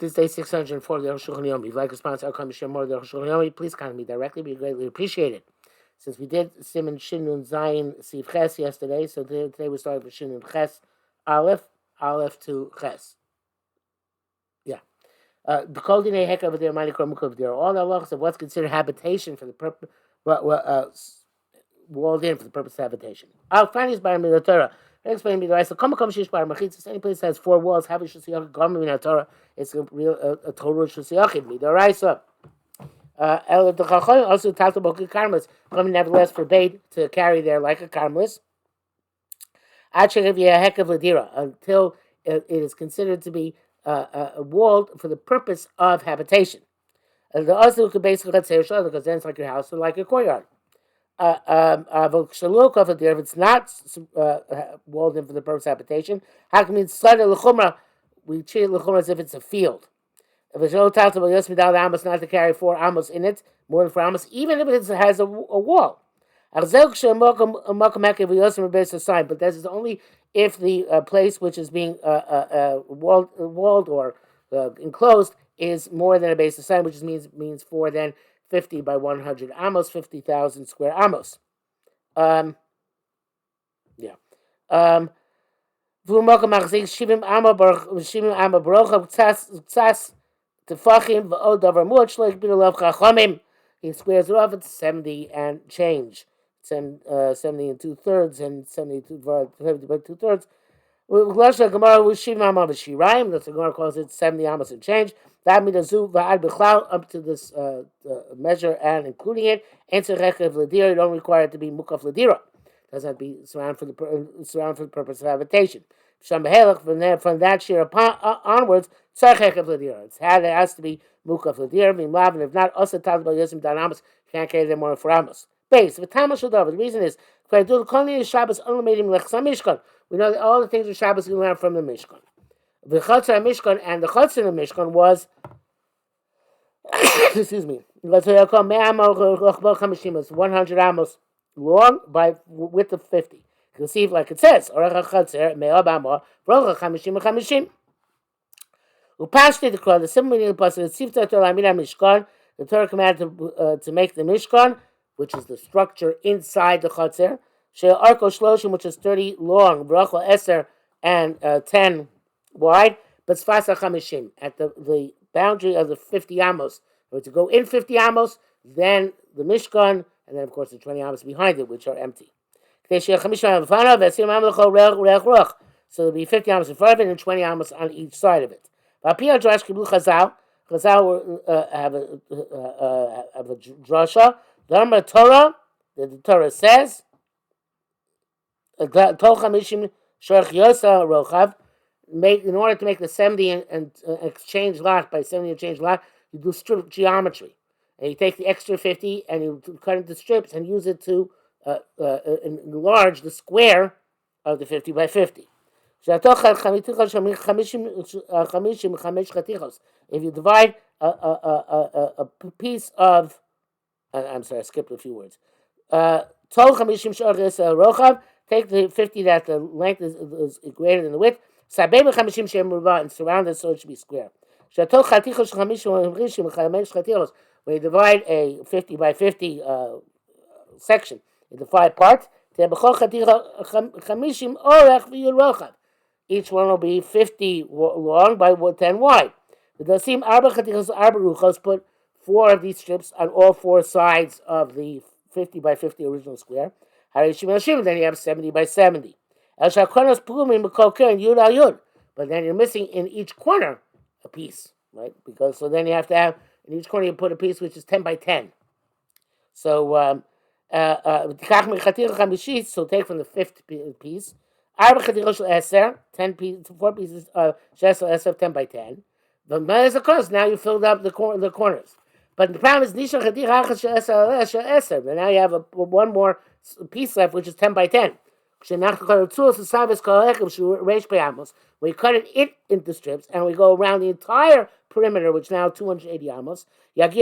This day 604 of the Arukh HaShulchan. If you'd like to sponsor our coming share more of the Arukh HaShulchan, please contact me directly. We greatly appreciate it. Since we did Siman Shin Nun Zayin Sif Ches yesterday, so today we're starting with Shin Nun Ches Aleph to Ches. Yeah. The Kol Dinei Hek over there, Mani Krom over there. All the halachas of what's considered habitation for the purpose, walled in for the purpose of habitation. I'll find this by the Torah. Explain me the right. So, come shish bar machitzas. Any place that has four walls, have a shusiyachid. Garment in Torah. It's a real a Torah shusiyachid. Me the right. So, El the Chacham also talked about the karmelis. Coming nevertheless forbade to carry there like a karmelis. Until it is considered to be walled for the purpose of habitation. The also could basically say because then it's like your house or like a courtyard. If it's not walled in for the purpose of habitation, how can we treat l'chumra as if it's a field? If it's not to carry 4 amos in it, more than 4 amos, even if it has a wall. But this is only if the place which is being walled or enclosed is more than a base of sign, which means 4 than 50 by 100 amos, 50,000 square amos. Yeah. He squares it off, it's 70 and change. 70 and 2/3 and 72 by 2/3. That's the Gemara calls it 70 amos and change. That means up to this measure and including it. Answer rechev ladira. You don't require it to be mukaf ladira. It doesn't have to be surrounded for the purpose of habitation. From that year onwards, it has to be mukaf ladira. And if not, also talks about yosim dan amos. You can't carry them more than 4 amos. Base. The reason is we know that all the things of Shabbos we learn from the Mishkan. The Chatzar Mishkan and the Chatzar of Mishkan was, excuse me, it's 100 amos long by width of 50. You can see, like it says, Arukh HaShulchan me'ab amo, v'rocha 50. Upashti the Torah, the simple meaning of the pasuk, Tzivta Torah Amina Mishkan. The Torah commanded to make the Mishkan, which is the structure inside the Chatzar. Arko Shloshim, which is 30 long, Bracha Eser, and 10 wide, but Sfasa Chamishim, at the boundary of the 50 amos. To go in 50 amos, then the Mishkan, and then of course the 20 amos behind it, which are empty. So there'll be 50 amos in front of it and 20 amos on each side of it. Chazal have a drasha. The Torah, the Torah says, in order to make the 70 and exchange lot by 70 and change lot, you do strip geometry. And you take the extra 50 and you cut it into strips and use it to enlarge the square of the 50 by 50. If you divide a piece of, I'm sorry, I skipped a few words. Take the 50 that the length is greater than the width, and surround it so it should be square. When you divide a 50 by 50 section into 5 parts, each one will be 50 long by 10 wide. Put 4 of these strips on all 4 sides of the 50 by 50 original square. Then you have 70 by 70. But then you're missing in each corner a piece, right? Because so then you have to have in each corner you put a piece which is 10 by 10. So so take from the 5th piece. 10 pieces, 4 pieces of 10 by 10. But of course now you filled up the corners. But the problem is now you have one more piece left, which is 10 by 10. We cut it into strips, and we go around the entire perimeter, which now 280 amos. It's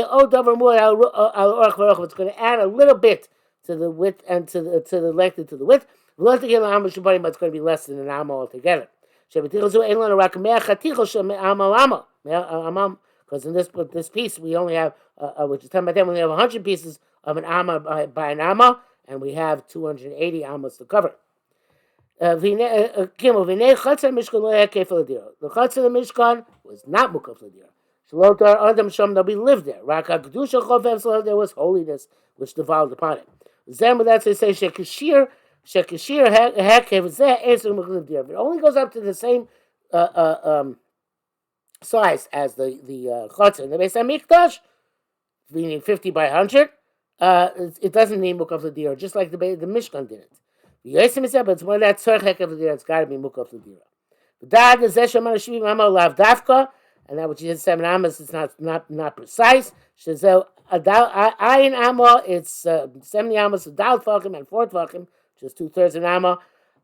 going to add a little bit to the width and to the length and to the width. But it's going to be less than an amo altogether. because in this piece we only have, which is 10 by 10, we only have 100 pieces of an amma by an amma, and we have 280 ammas to cover. The Chutz of the Mishkan was not Mukaf Ladira. Shalotar Adam Shom Nabi lived there. Raka Kedusha Chofev, there was holiness which devolved upon it. Then that's they say Shekashir Hekev Zeh Eser Mukaf Ladira. If it only goes up to the same size as the Chutz in the Beis Hamikdash, meaning 50 by 100, it doesn't need Mukaf Ladira, just like the Mishkan didn't. But it's more that tzorch hekev l'dira. It's got to be mukaf l'dira. The dad is zeh shemar shvi mama lav dafka, and that which is 7 amas is not precise. Shezel ayin amma, it's 70 amas of dal tfachim and 4 tfachim, which is 2/3 an amma.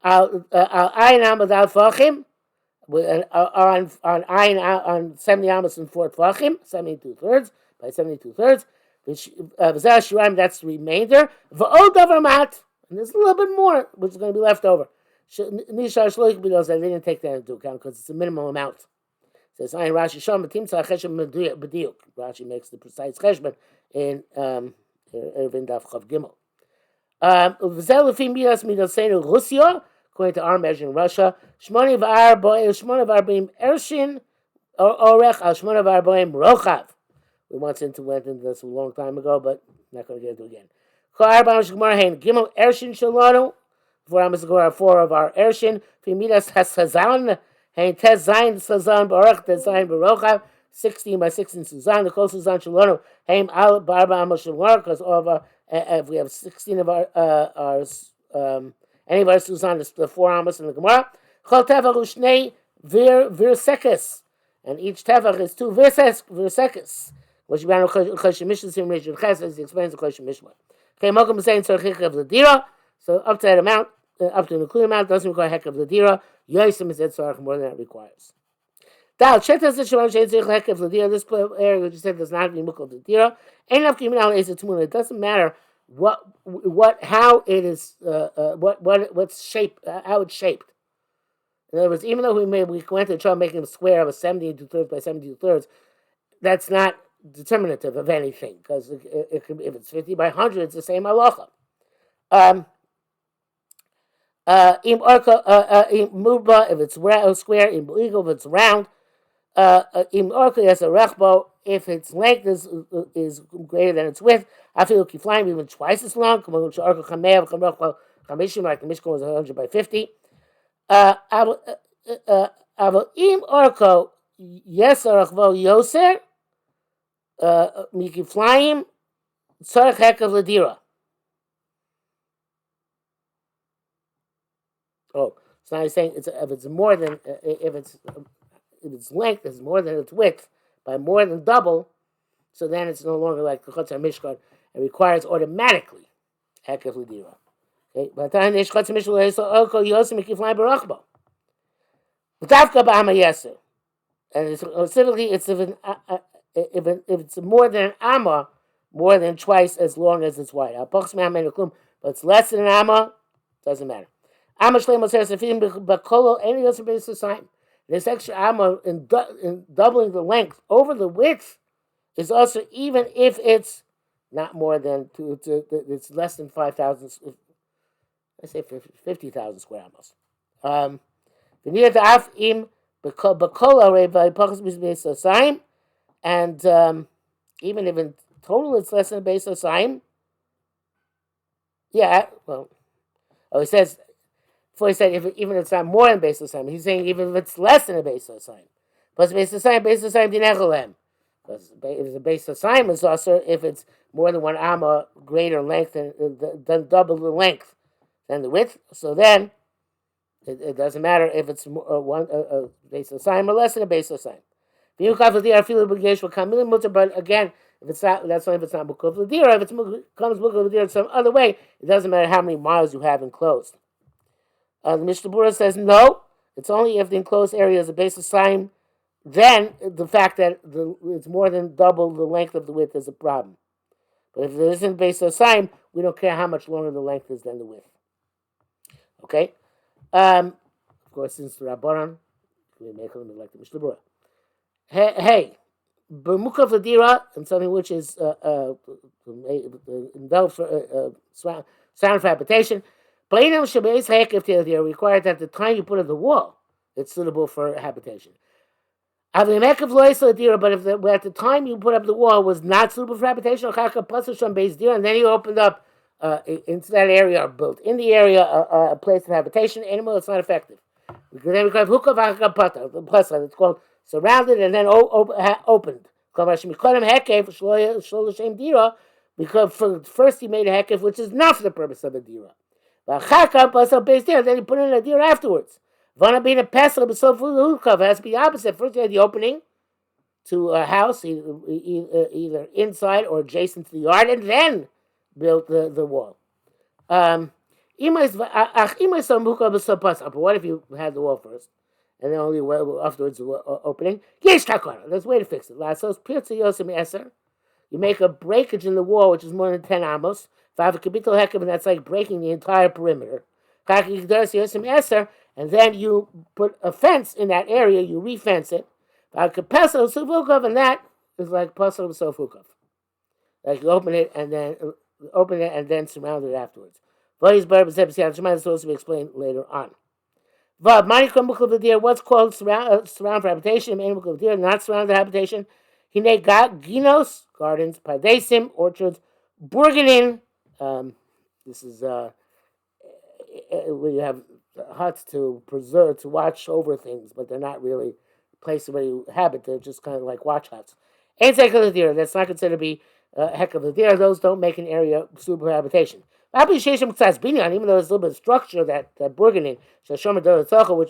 Ayin amma dal tfachim on 70 amas and 4 tfachim, 72/3 by 72/3. That's the remainder. V'od davar mat. And there's a little bit more, which is going to be left over. Nishar shloik because I didn't take that into account because it's a minimal amount. It says, Rashi Shom Matim Tzah Cheshem B'diuk. Rashi makes the precise cheshbon in Ervin Daf Chav Gimel. V'zel lefi midas midasenu Russia, according to our measure in Russia, Shmoni v'arboim ershin orech al shmoni v'arboim rochav. We went into this a long time ago, but I'm not going to get into it again. Gimel Ershin Shalonu. 4 Amos Gemara, 4 of our Ershin. Fimidas Hasazan. Hein Tez Zayin Sazan Baruch Tez Zayin Baruchav. 16 by 16 Suzan. The close Suzan Shalonu. Hein Al Barba Amos Shalonu. Because all of our, if we have 16 of our any of our Suzan, the 4 Amos in the Gemara. Chol Tevach Ushnei Virsekes. And each Tevach is 2 Virsekes. Which is Choshen Mishnah Sim Rishon Ches, as he explains the Choshen Mishnah. Okay, Mokum is saying tzorich of the dira, so up to that amount, up to an included amount, doesn't require hek of the dira. Yosim is tzorich more than that requires. Now, chetas the shemar shein tzorich hek of the dira. This area we just said does not have to be mukaf of the dira. Ain't enough kimin al ezer tumun. It doesn't matter how it is, what's shaped, how it's shaped. In other words, even though we went to try making a square of a 72/3 by 72/3, that's not determinative of anything, because it could be, if it's 50 by 100, it's the same halacha. Im orka im mubba, if it's square, im buigo, if it's round, im orka has a rechbo, if its length is greater than its width, I feel kiflaim even twice as long. Like the Mishkan was 100 by 50. Im orko yes rechbo yoser. Mikiflaim tzarech hekav ladira. Oh, so now he's saying if it's more than if its length is more than its width by more than double, so then it's no longer like the Chutz HaMishkan. It requires automatically hekav ladira. Okay, but then Chutz HaMishkan is also yosem mikiflaim barachbo. V'tavka b'ama yeser, and specifically it's if it's more than an amma, more than twice as long as it's wide. But it's less than an amma, doesn't matter. Amma shleimos heresafim b'kolo any other basis sign. This extra amma in doubling the length over the width is also even if it's not more than it's less than 5,000. I say 50,000 square ammas. V'niyat af im b'kolo rei pachas b'beis sign. And even if in total it's less than a base of sign, yeah, well, he says, before he said even if it's not more than base of sign, he's saying even if it's less than a base of sign. Plus base of sign, dinecholem. Because if the base of sign is also if it's more than 1 amma greater length than double the length than the width. So then it doesn't matter if it's one base of sign or less than a base of sign. But again, if it's not, that's why if it's not mukaf l'dira. If it comes mukaf l'dira some other way, it doesn't matter how many miles you have enclosed. The Mishnah Berurah says no. It's only if the enclosed area is a base of sign, then the fact that it's more than double the length of the width is a problem. But if there isn't a base of sign, we don't care how much longer the length is than the width. Okay. Of course, since the Rabbanan, we make them like the Mishnah Berurah. Hey, Bermukha Vladira, and something which is enveloped for sound for habitation. Bainam Shabes Hekif they are required at the time you put it the wall, it's suitable for habitation. Avimekav Lois Ladira, but if at the time you put up the wall was not suitable for habitation, and then you opened up into that area or built in the area a place of habitation, animal, it's not effective. Then we call it Hukav Hakapata, the plus line, it's called surrounded and then opened. Because first he made a hekef, which is not for the purpose of a dira. Then he put in a dira afterwards. Vana being a pesach, but so hukav has to be opposite. First, you had the opening to a house, either inside or adjacent to the yard, and then built the wall. But what if you had the wall first, and then only afterwards the opening? There's a way to fix it. You make a breakage in the wall, which is more than 10 amos. And that's like breaking the entire perimeter. And then you put a fence in that area, you refence it. And that is like pasal sofukov. Like you open it and then surround it afterwards. This will also be explained later on. What's called surround for habitation, not surrounded habitation. Hine ginos, gardens, padesim, orchards, burgenin. This is where you have huts to preserve, to watch over things, but they're not really places where you habit. They're just kind of like watch huts. Ain't deer. That's not considered to be a heck of a deer. Those don't make an area suitable for habitation. Even though there's a little bit of structure that burgenin, which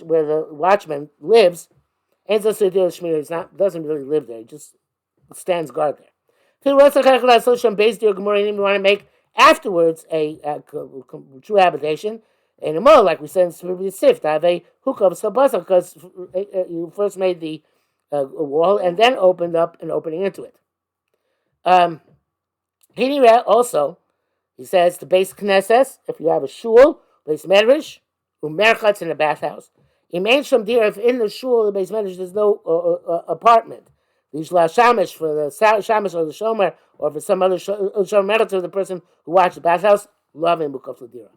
where the watchman lives, doesn't really live there. He just stands guard there. You want to make afterwards a true habitation. And more, like we said in Sif, I have a hookup because you first made the wall and then opened up an opening into it. Also, he says the base knesses, if you have a shul, base medrash, umerchatz in a bathhouse. If in the shul, the base medrash, there's no apartment. The shamish for the shamish or the shomer, or for some other shomer to the person who watched the bathhouse, love him mukaf l'dira.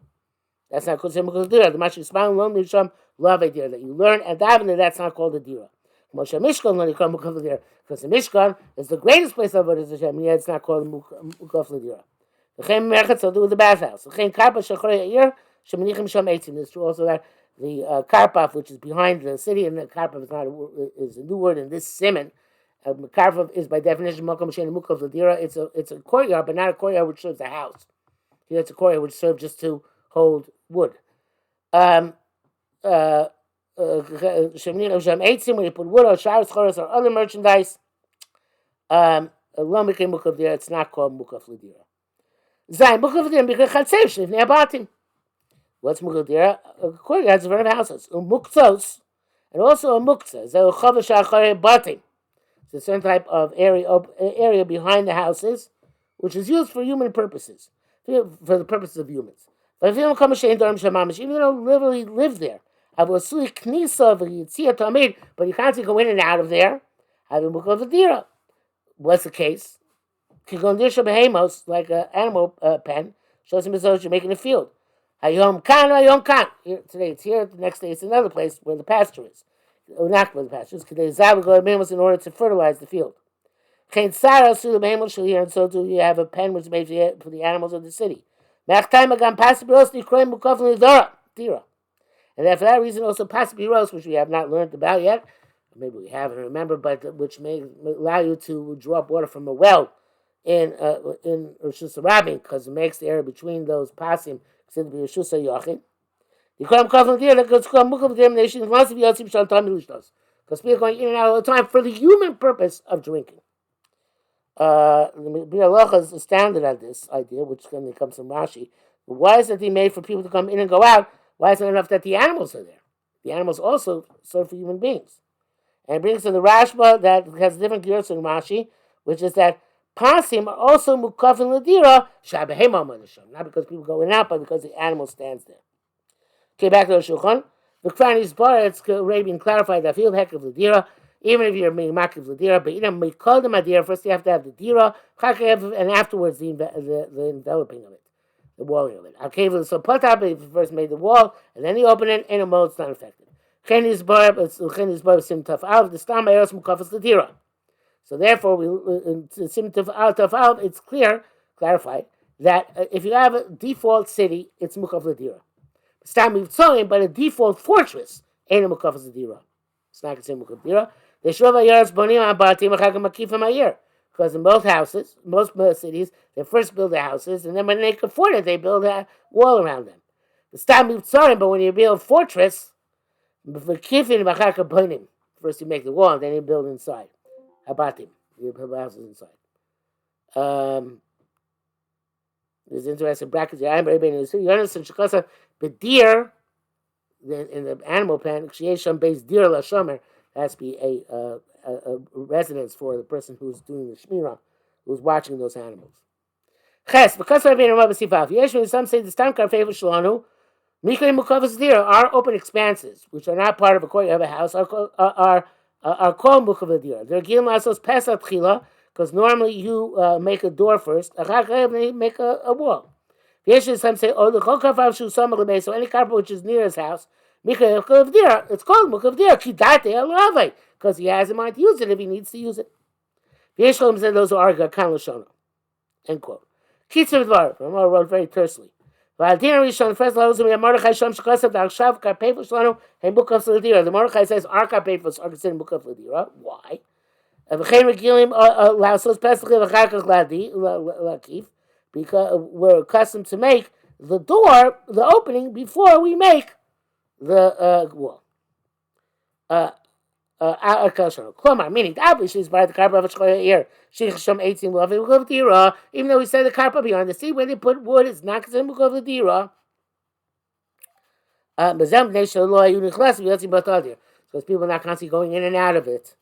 That's not called mukaf l'dira. The mashik span lom nisham love a dira that you learn, and that's not called a dira. Moshe Mishkan when you call mukaf l'dira, because the Mishkan is the greatest place of Avodas Hashem, yet it's not called mukaf l'dira. The chem merchatz will do with the bathhouse. The chem karpa shachrei ha'ir shemanichim sham eitzim. It's true also that the karpaf, which is behind the city, and the karpaf is a new word in this simon. Karpaf is by definition makom shein mukaf l'dira. It's a courtyard, but not a courtyard which serves a house. Here it's a courtyard which serves just to hold wood. When you put wood or showers, choros, or other merchandise, it's not called mukaf l'dira. Zayin mukaf l'dira because chatzev shlifnei abatim. What's mukaf l'dira? Courtyards in front of houses. Muktzos, and also a muktzah. Zeh chavesh acharei batim. It's a certain type of area behind the houses, which is used for human purposes, for the purposes of humans. But if you don't come even don't literally live there, but you can't go in and out of there. What's the case? Like an animal pen, shows him as though you're making a field. Today it's here, the next day it's another place where the pasture is. Or not where the pasture is, because in order to fertilize the field. And so do you have a pen which is made for the animals of the city. And then for that reason also Pasibiros, which we have not learned about yet, maybe we haven't remembered, but which may allow you to draw up water from a well in Rishus Rabin, because it makes the area between those pasim considered to be Rishus Yachid. Because people are going in and out all the time for the human purpose of drinking. The Bialocha is astounded at this idea, which comes from Rashi. But why is it he made for people to come in and go out? Why is it enough that the animals are there? The animals also serve for human beings. And it brings to the Rashba that has different gears in Rashi, which is that pasim are also mukafin l'dira shabehema manisham. Not because people go in and out, but because the animal stands there. Okay, back to the Shulchan. The Krani's bar, it's already been clarified that field heck of l'dira even if you're being makiv l'dira, but we call them adira. First, you have to have the dira, and afterwards the enveloping of it, the walling of it. So patap, if you first made the wall and then you open it, in a mode, it's not affected. Chenis bar sim taf alf. The stam eros mukafas l'dira. So therefore, sim taf alf. It's clarified that if you have a default city, it's mukaf l'dira. Stam mivtzoim, but a default fortress ain't a mukafas l'dira. It's not considered mukaf l'dira. The shova yaros bonim abatim achagam makifim ayir. Because in most cities, they first build their houses, and then when they can afford it, they build a wall around them. The stam mivtzoim, but when you build a fortress, first you make the wall, and then you build inside. Abatim, you build houses inside. There's interesting brackets. You understand shekasa bedir in the animal pen. Sheyesham based dir lashomer has to be a residence for the person who's doing the shmirah, who's watching those animals. Ches because Rabbi Rabbi Sifaf. Yeshua, some say the stam karfei v'shalanu. Mikra mukavas dir, our open expanses, which are not part of a court of a house, are called mukavas dir. They're gilim asos pesat chila, because normally you make a door first, and make a wall. Some say, oh, the chokav shu samar lebei, so any carpet which is near his house, mikra mukavas dir, it's called mukavas dir, kidate alavei, because he has in mind to use it if he needs to use it. Yeshua said those are arga kan l'shona. End quote. Kitzur dvar, Ramah wrote very tersely. The Mordechai says our karpefos are considered mukaf l'dira. Why? Because we're accustomed to make the door, the opening, before we make the wall. Meaning the obviously is by the carpet of a ear. Even though we say the carpet beyond the sea, when they put wood, it's not considered mukaf l'dira. Because people are not constantly going in and out of it.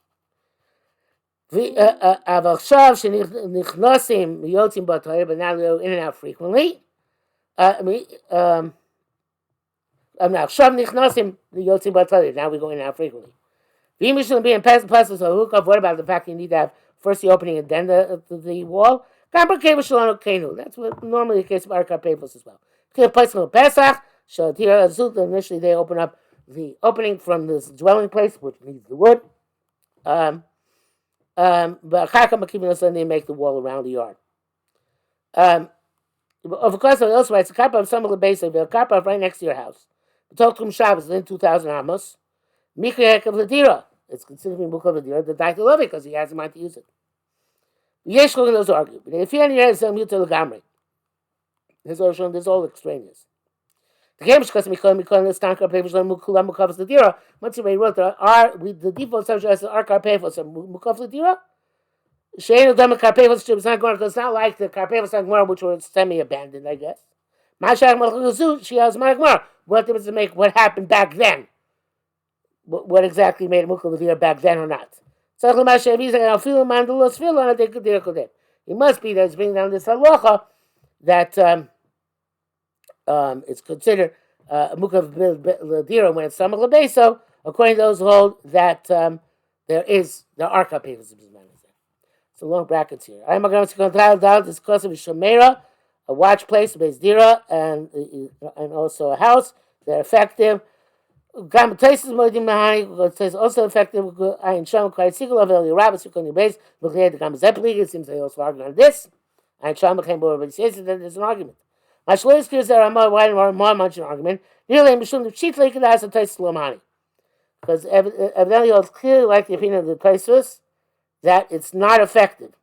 But now they're in and out frequently. Now we go in and out frequently. What about the fact you need to have first the opening and then the wall? That's what normally the case of our karpefos as well. Initially they open up the opening from this dwelling place, which needs the wood. But they make the wall around the yard. Of course, it also writes, the carpet of some of the base of the carpet right next to your house. The Tokum Shabbos in 2,000 amos. Mikra of Ladira. It's considered to be Mukha Ladira, the Daita love it because he has a mind to use it. Yesh those argue. But if you have some Muta Lagamri, there's all extraneous. The game because Mikon the Stanka papers on Mukula Mukavas Ladira. Once you wrote the default subject as our carpefos of Mukav Ladira. Shane of them carpefos is not going because it's not like the carpefos Agmar, which were semi-abandoned, I guess. Mashak Malchuzu, she has Magmar. What was to make what happened back then? What exactly made Mukha Ladira back then or not? He must be that it's bringing down this halacha that it's considered Mukha Ladira when it's Samach Labeso, according to those who hold that there are carpefos. So long brackets here. I'm going to control this course of Shomera, a watch place, base dira, and also a house. They're effective. Gam places it says also effective. I sham quite single of the rabbits who can base. Look at the gam zeplik. It seems they also argue on this. I sham came over, but he says that there's an argument. My shlois clears there are more much an argument. Nearly mishum the cheat lake has a taste lamani. Because evidently it's clearly like the opinion of the Taisus that it's not effective.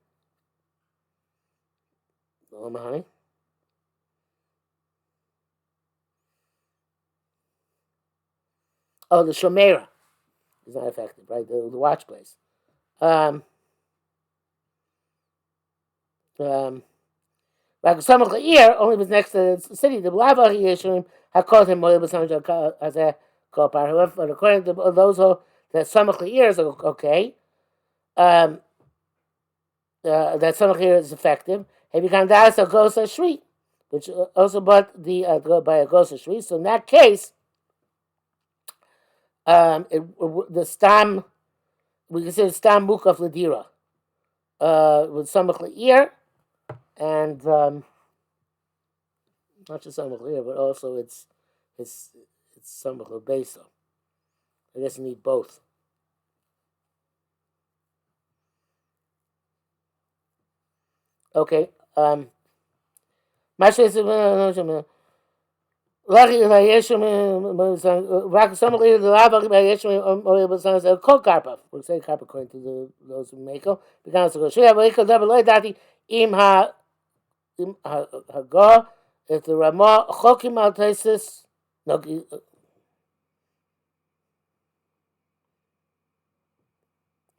Lamani. Oh, the Shomera is not effective, right? The watch place. Like some of the ear only was next to the city. The Blava Yeshua had called him as a kopar. However, but according to those who that some of the ear is okay. That some of the ear is effective. He began to ask a gosa shri, which also bought the by a gosa shri. So in that case. The stam we consider stam mukaf ladira with samach le'ir, and not just samach le'ir, but also it's samach le'beso. I guess you need both. Okay. Masha is Lucky if Rock somebody the lava by cold carpa. We'll say carpa according to those who make it. Because go should have a double like that im ha go if the Rama Hokim Altesis no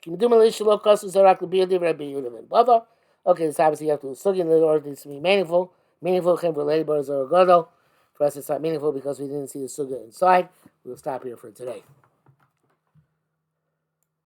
Kim do Malaysia low cost is a rock to be a different Uniman. Baba. Okay, this obviously you have to sugi in the order needs to be meaningful. Meaningful came for laborers or godo. For us, it's not meaningful because we didn't see the suga inside. We'll stop here for today.